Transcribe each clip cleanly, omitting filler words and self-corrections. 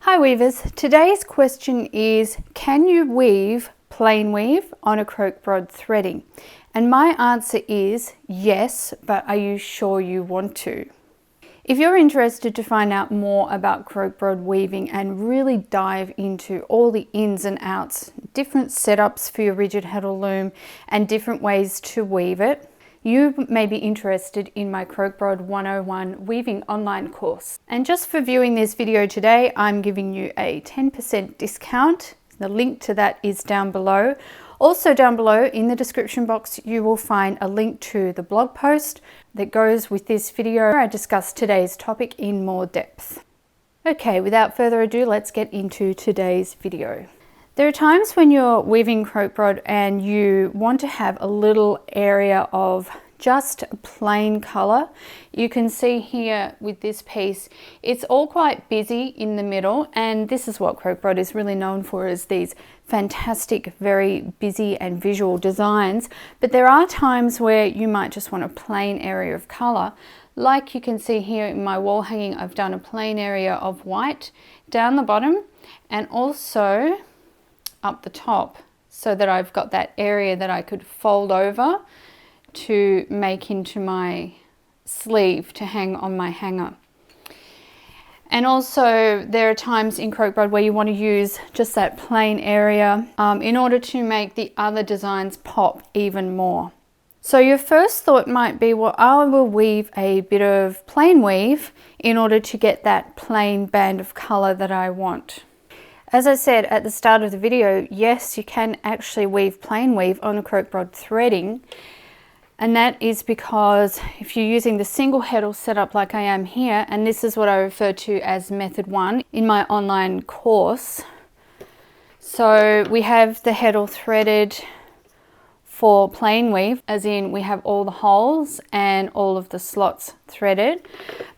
Hi weavers, today's question is, can you weave plain weave on a krokbragd threading? And my answer is yes, but are you sure you want to? If you're interested to find out more about krokbragd weaving and really dive into all the ins and outs, different setups for your rigid heddle loom and different ways to weave it, you may be interested in my krokbragd 101 weaving online course. And just for viewing this video today, I'm giving you a 10% discount. The link to that is down below. Also down below in the description box, you will find a link to the blog post that goes with this video where I discuss today's topic in more depth. Okay, without further ado, let's get into today's video. There are times when you're weaving krokbragd and you want to have a little area of just plain color. You can see here with this piece, it's all quite busy in the middle, and this is what krokbragd is really known for, is these fantastic, very busy and visual designs. But there are times where you might just want a plain area of color. Like you can see here in my wall hanging, I've done a plain area of white down the bottom and also up the top, so that I've got that area that I could fold over to make into my sleeve to hang on my hanger. And also there are times in krokbragd where you want to use just that plain area in order to make the other designs pop even more. So your first thought might be, well, I will weave a bit of plain weave in order to get that plain band of color that I want. As I said at the start of the video, yes, you can actually weave plain weave on a krokbragd threading. And that is because if you're using the single heddle setup like I am here, and this is what I refer to as method 1 in my online course. So we have the heddle threaded for plain weave, as in we have all the holes and all of the slots threaded,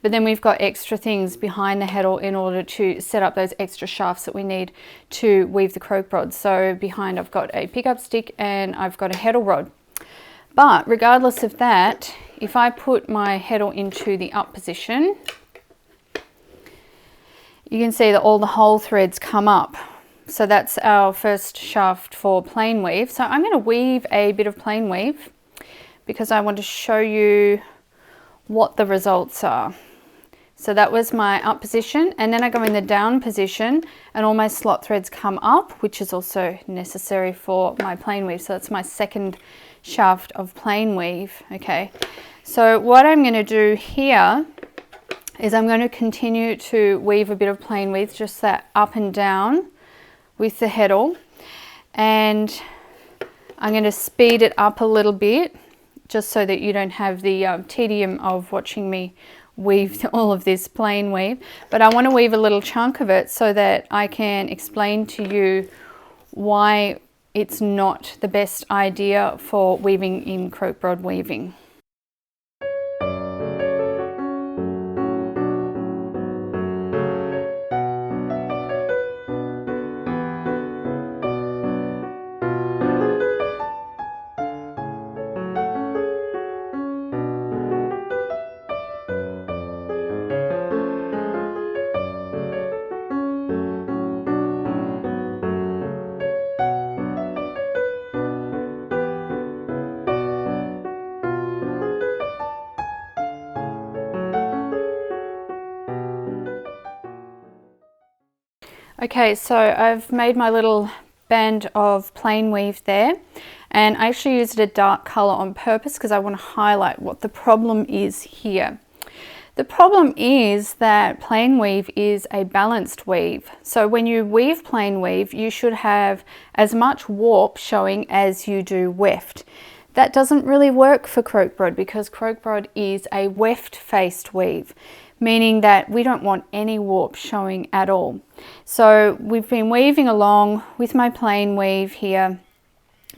but then we've got extra things behind the heddle in order to set up those extra shafts that we need to weave the krokbragd. So behind I've got a pickup stick and I've got a heddle rod. But regardless of that, if I put my heddle into the up position, you can see that all the hole threads come up. So that's our first shaft for plain weave. So I'm going to weave a bit of plain weave because I want to show you what the results are. So that was my up position, and then I go in the down position and all my slot threads come up, which is also necessary for my plain weave. So that's my second shaft of plain weave. Okay, so what I'm going to do here is I'm going to continue to weave a bit of plain weave, just that up and down with the heddle, and I'm going to speed it up a little bit just so that you don't have the tedium of watching me weave all of this plain weave. But I want to weave a little chunk of it so that I can explain to you why it's not the best idea for weaving in krokbragd weaving. Okay, so I've made my little band of plain weave there, and I actually used a dark color on purpose because I want to highlight what the problem is here. The problem is that plain weave is a balanced weave. So when you weave plain weave, you should have as much warp showing as you do weft. That doesn't really work for krokbragd because krokbragd is a weft faced weave, meaning that we don't want any warp showing at all. So we've been weaving along with my plain weave here,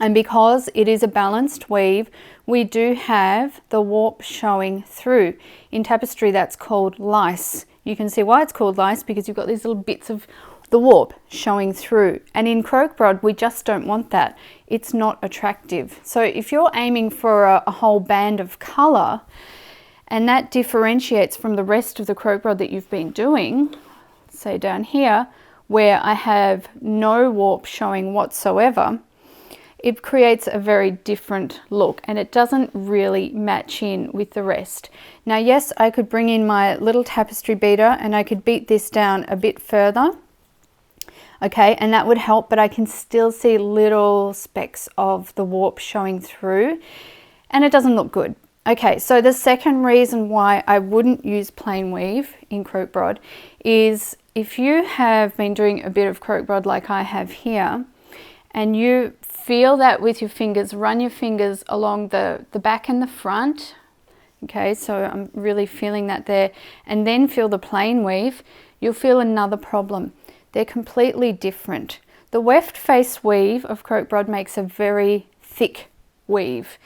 and because it is a balanced weave, we do have the warp showing through. In tapestry, that's called lice. You can see why it's called lice, because you've got these little bits of the warp showing through. And in krokbragd, we just don't want that. It's not attractive. So if you're aiming for a whole band of color, and that differentiates from the rest of the krokbragd that you've been doing, say down here, where I have no warp showing whatsoever, it creates a very different look and it doesn't really match in with the rest. Now, yes, I could bring in my little tapestry beater and I could beat this down a bit further. Okay, and that would help, but I can still see little specks of the warp showing through and it doesn't look good. Okay, so the second reason why I wouldn't use plain weave in krokbragd is if you have been doing a bit of krokbragd like I have here, and you feel that with your fingers, run your fingers along the back and the front. Okay, so I'm really feeling that there, and then feel the plain weave, you'll feel another problem. They're completely different. The weft face weave of krokbragd makes a very thick weave.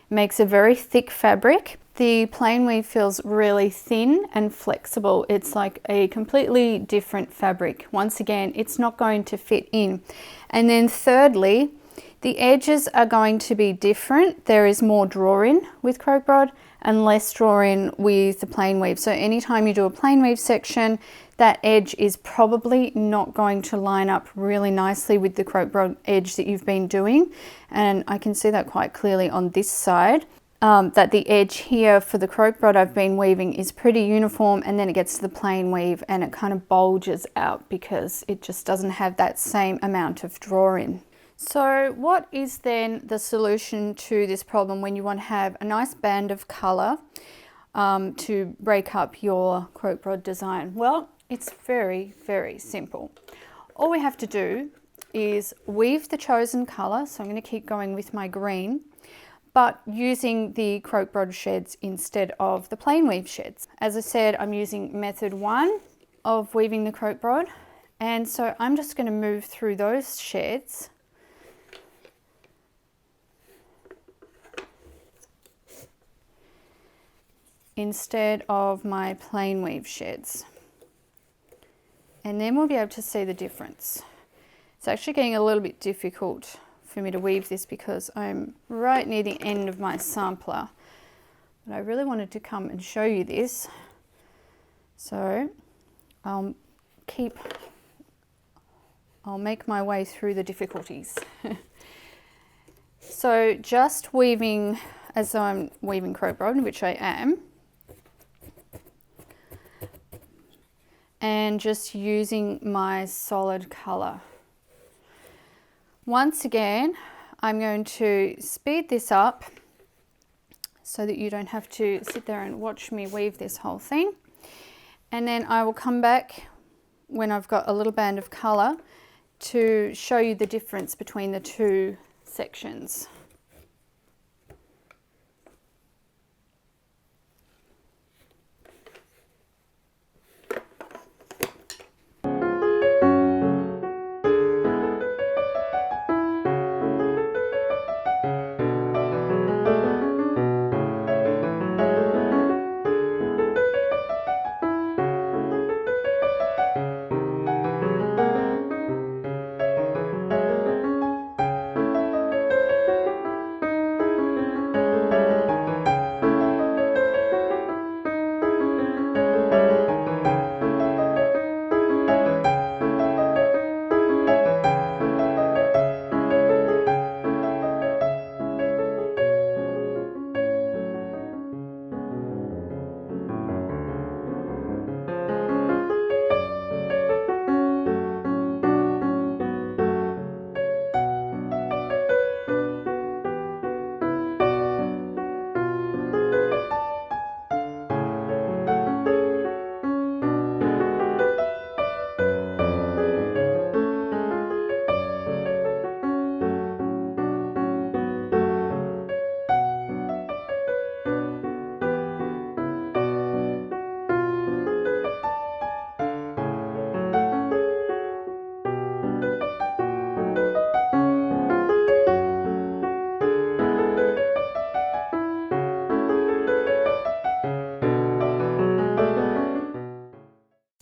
It makes a very thick fabric. The plain weave feels really thin and flexible. It's like a completely different fabric. Once again, it's not going to fit in. And then thirdly, the edges are going to be different. There is more draw-in with krokbragd and less draw-in with the plain weave. So anytime you do a plain weave section, that edge is probably not going to line up really nicely with the krokbragd edge that you've been doing. And I can see that quite clearly on this side, that the edge here for the krokbragd I've been weaving is pretty uniform, and then it gets to the plain weave and it kind of bulges out because it just doesn't have that same amount of draw-in. So what is then the solution to this problem when you want to have a nice band of colour to break up your krokbragd design? Well, it's very, very simple. All we have to do is weave the chosen colour, so I'm going to keep going with my green, but using the krokbragd sheds instead of the plain weave sheds. As I said, I'm using method 1 of weaving the krokbragd, and so I'm just going to move through those sheds instead of my plain weave sheds. And then we'll be able to see the difference. It's actually getting a little bit difficult for me to weave this because I'm right near the end of my sampler. But I really wanted to come and show you this. So I'll make my way through the difficulties. So just weaving as though I'm weaving krokbragd, which I am, and just using my solid colour. Once again, I'm going to speed this up so that you don't have to sit there and watch me weave this whole thing. And then I will come back when I've got a little band of colour to show you the difference between the two sections.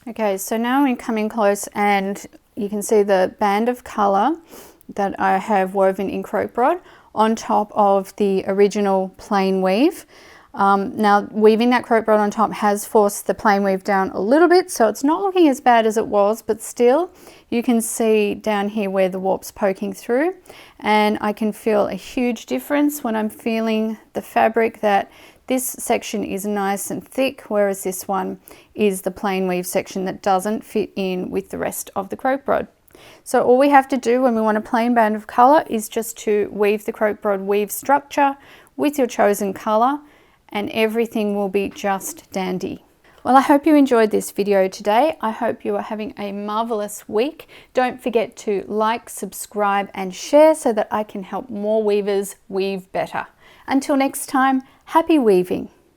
Okay, so now I'm coming close and you can see the band of colour that I have woven in krokbragd on top of the original plain weave. Now weaving that krokbragd on top has forced the plain weave down a little bit, so it's not looking as bad as it was, but still you can see down here where the warp's poking through, and I can feel a huge difference when I'm feeling the fabric that this section is nice and thick, whereas this one is the plain weave section that doesn't fit in with the rest of the krokbragd. So all we have to do when we want a plain band of colour is just to weave the krokbragd weave structure with your chosen colour, and everything will be just dandy. Well, I hope you enjoyed this video today. I hope you are having a marvelous week. Don't forget to like, subscribe and share so that I can help more weavers weave better. Until next time, happy weaving.